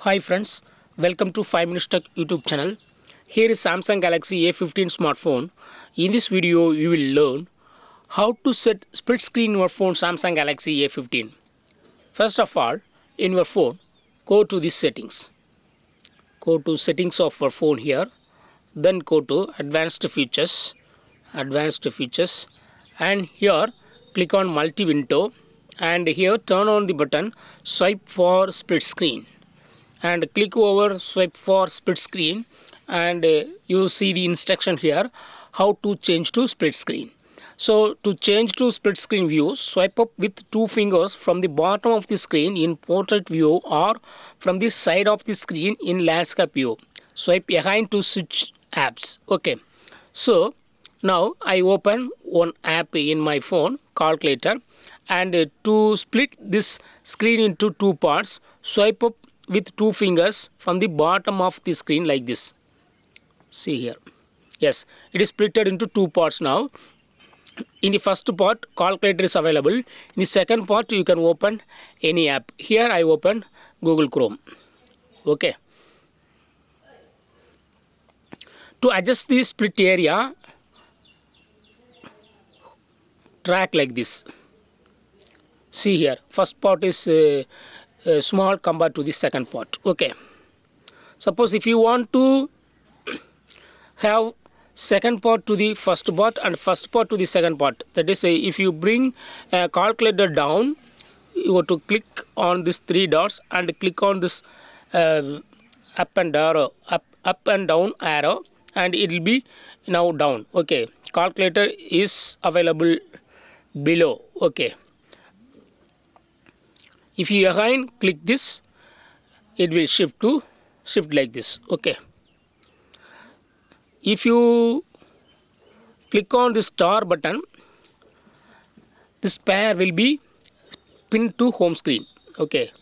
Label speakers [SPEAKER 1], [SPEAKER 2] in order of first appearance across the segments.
[SPEAKER 1] Hi friends, welcome to 5 Minutes Tech YouTube channel. Here is Samsung Galaxy A15 smartphone. In this video, you will learn how to set split screen in your phone Samsung Galaxy A15. First of all, in your phone, go to the settings. Go to settings of your phone here. Then go to advanced features. And here click on multi-window. And here turn on the button swipe for split screen. And click over swipe for split screen, and you see the instruction here how to change to split screen. So to change to split screen view, swipe up with two fingers from the bottom of the screen in portrait view or from the side of the screen in landscape view. Swipe behind to switch apps. Okay, so now I open one app in my phone, calculator, and to split this screen into two parts, swipe up with two fingers from the bottom of the screen like this. See here. Yes, it is splitted into two parts now. In the first part, calculator is available. In the second part, you can open any app. Here I open Google Chrome. Okay. To adjust the split area, track like this. See here, first part is small compared to the second part. Okay, suppose if you want to have second part to the first part and first part to the second part, that is if you bring a calculator down, you have to click on this three dots and click on this up and down arrow, and it will be now down. Okay, calculator is available below. Okay, if you again click this, it will shift like this. Okay, if you click on the star button, this pair will be pinned to home screen. Okay,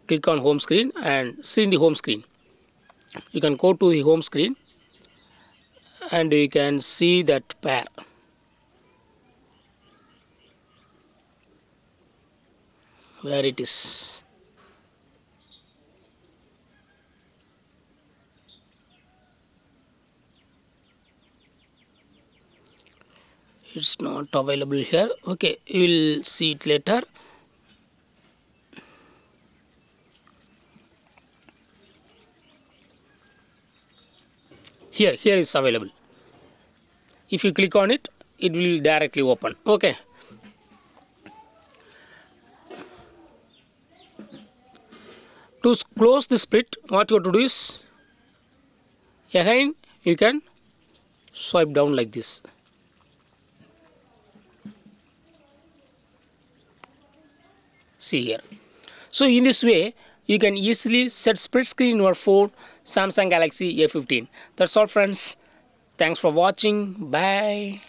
[SPEAKER 1] click on home screen and see in the home screen. You can go to the home screen and you can see that pair. Where it is. It's not available here. Okay, you will see it later. Here is available. If you click on it, it will directly open. Okay. To close the split, what you have to do is, again you can swipe down like this. See here. So in this way, you can easily set split screen in your phone Samsung Galaxy A15. That's all friends. Thanks for watching. Bye.